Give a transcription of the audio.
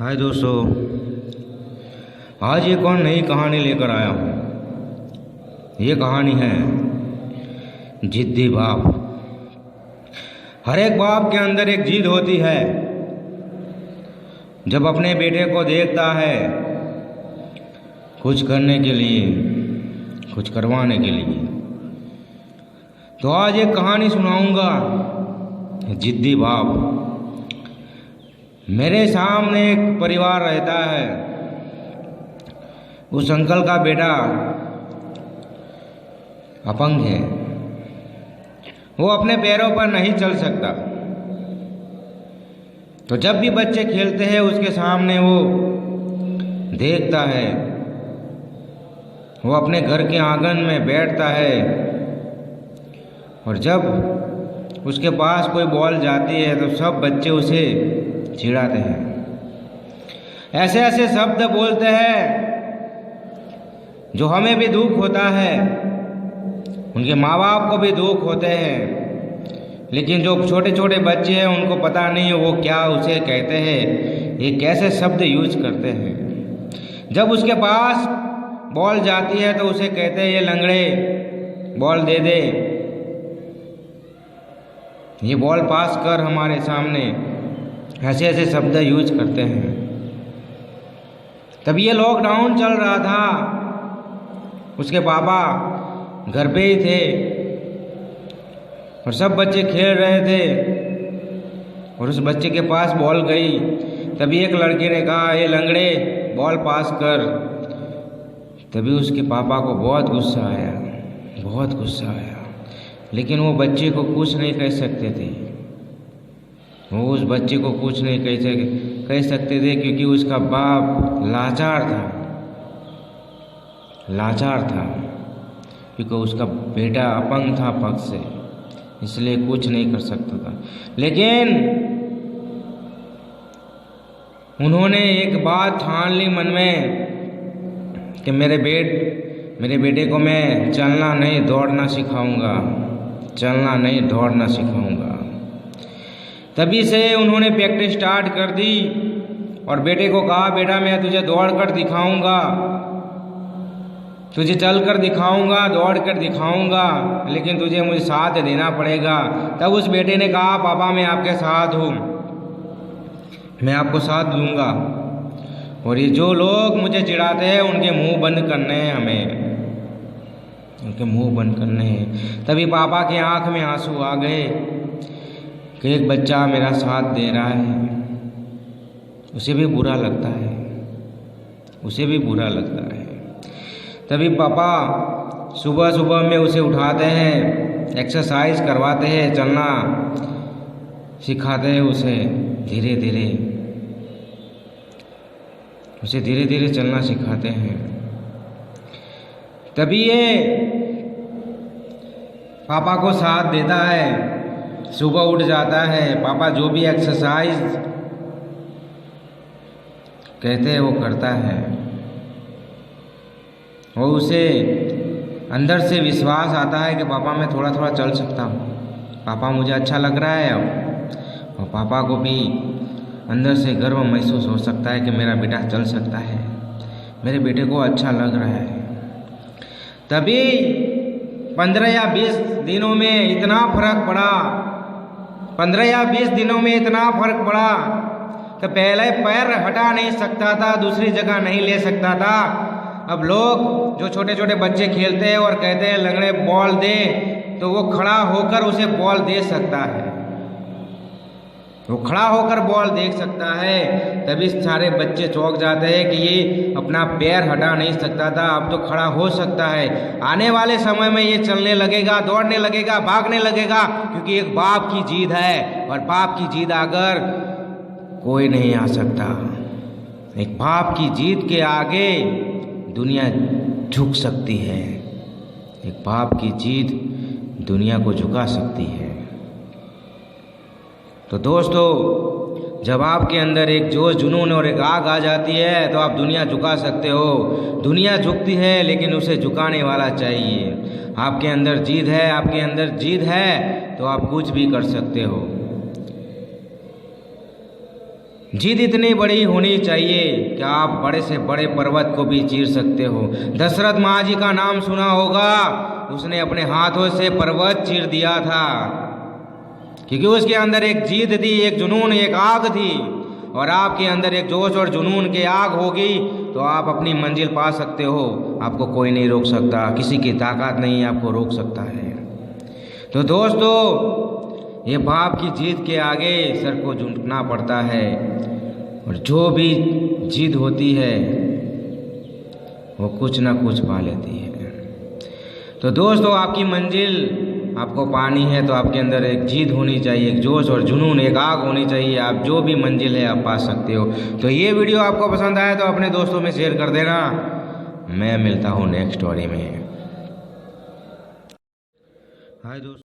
हाय दोस्तों, आज एक और नई कहानी लेकर आया हूँ। ये कहानी है जिद्दी बाप। हर एक बाप के अंदर एक जिद होती है। जब अपने बेटे को देखता है कुछ करने के लिए, कुछ करवाने के लिए, तो आज एक कहानी सुनाऊंगा, जिद्दी बाप। मेरे सामने एक परिवार रहता है। उस अंकल का बेटा अपंग है। वो अपने पैरों पर नहीं चल सकता। तो जब भी बच्चे खेलते हैं उसके सामने वो देखता है। वो अपने घर के आंगन में बैठता है और जब उसके पास कोई बॉल जाती है तो सब बच्चे उसे चिढ़ाते हैं। ऐसे ऐसे शब्द बोलते हैं जो हमें भी दुख होता है, उनके माँ बाप को भी दुख होते हैं। लेकिन जो छोटे छोटे बच्चे हैं उनको पता नहीं वो क्या उसे कहते हैं, ये कैसे शब्द यूज करते हैं। जब उसके पास बॉल जाती है तो उसे कहते हैं, ये लंगड़े बॉल दे दे, ये बॉल पास कर हमारे सामने। ऐसे ऐसे शब्द यूज करते हैं। तब ये लॉकडाउन चल रहा था। उसके पापा घर पे ही थे और सब बच्चे खेल रहे थे और उस बच्चे के पास बॉल गई। तभी एक लड़के ने कहा, ये लंगड़े बॉल पास कर। तभी उसके पापा को बहुत गुस्सा आया, बहुत गुस्सा आया। लेकिन वो बच्चे को कुछ नहीं कह सकते थे। वो उस बच्चे को कुछ नहीं कह सकते थे क्योंकि उसका बाप लाचार था, क्योंकि उसका बेटा अपंग था पग से, इसलिए कुछ नहीं कर सकता था। लेकिन उन्होंने एक बात ठान ली मन में कि मेरे बेटे को मैं चलना नहीं दौड़ना सिखाऊंगा, चलना नहीं दौड़ना सिखाऊंगा। तभी से उन्होंने प्रैक्टिस स्टार्ट कर दी और बेटे को कहा, बेटा मैं तुझे दौड़ कर दिखाऊंगा, तुझे चल कर दिखाऊंगा, दौड़ कर दिखाऊंगा, लेकिन तुझे मुझे साथ देना पड़ेगा। तब उस बेटे ने कहा, पापा मैं आपके साथ हूँ, मैं आपको साथ दूंगा। और ये जो लोग मुझे चिढ़ाते हैं उनके मुंह बंद करने हैं, हमें उनके मुंह बंद करने हैं। तभी पापा की आंख में आंसू आ गए कि एक बच्चा मेरा साथ दे रहा है। उसे भी बुरा लगता है, उसे भी बुरा लगता है। तभी पापा सुबह सुबह में उसे उठाते हैं, एक्सरसाइज करवाते हैं, चलना सिखाते हैं उसे, धीरे धीरे उसे धीरे धीरे चलना सिखाते हैं। तभी ये पापा को साथ देता है, सुबह उठ जाता है। पापा जो भी एक्सरसाइज कहते हैं वो करता है। वो उसे अंदर से विश्वास आता है कि पापा मैं थोड़ा थोड़ा चल सकता हूँ, पापा मुझे अच्छा लग रहा है अब। और पापा को भी अंदर से गर्व महसूस हो सकता है कि मेरा बेटा चल सकता है, मेरे बेटे को अच्छा लग रहा है। तभी 15 या 20 दिनों में इतना फर्क पड़ा, 15 या 20 दिनों में इतना फर्क पड़ा कि पहले पैर हटा नहीं सकता था, दूसरी जगह नहीं ले सकता था। अब लोग जो छोटे छोटे बच्चे खेलते हैं और कहते हैं लंगड़े बॉल दे, तो वो खड़ा होकर उसे बॉल दे सकता है, वो खड़ा होकर बॉल देख सकता है। तभी सारे बच्चे चौंक जाते हैं कि ये अपना पैर हटा नहीं सकता था, अब तो खड़ा हो सकता है। आने वाले समय में ये चलने लगेगा, दौड़ने लगेगा, भागने लगेगा, क्योंकि एक बाप की जिद है और बाप की जिद अगर कोई नहीं आ सकता। एक बाप की जिद के आगे दुनिया झुक सकती है, एक बाप की जिद दुनिया को झुका सकती है। तो दोस्तों, जब आपके अंदर एक जोश जुनून और एक आग आ जाती है तो आप दुनिया झुका सकते हो। दुनिया झुकती है लेकिन उसे झुकाने वाला चाहिए। आपके अंदर जिद है, आपके अंदर जिद है तो आप कुछ भी कर सकते हो। जिद इतनी बड़ी होनी चाहिए कि आप बड़े से बड़े पर्वत को भी चीर सकते हो। दशरथ महाराज का नाम सुना होगा, उसने अपने हाथों से पर्वत चीर दिया था, क्योंकि उसके अंदर एक जिद थी, एक जुनून, एक आग थी। और आपके अंदर एक जोश और जुनून की आग होगी तो आप अपनी मंजिल पा सकते हो। आपको कोई नहीं रोक सकता, किसी की ताकत नहीं आपको रोक सकता है। तो दोस्तों, ये पाप की जिद के आगे सर को झुकना पड़ता है, और जो भी जिद होती है वो कुछ ना कुछ पा लेती है। तो दोस्तों, आपकी मंजिल आपको पानी है तो आपके अंदर एक जिद होनी चाहिए, एक जोश और जुनून, एक आग होनी चाहिए। आप जो भी मंजिल है आप पा सकते हो। तो ये वीडियो आपको पसंद आया तो अपने दोस्तों में शेयर कर देना। मैं मिलता हूँ नेक्स्ट स्टोरी में। हाय दोस्तों।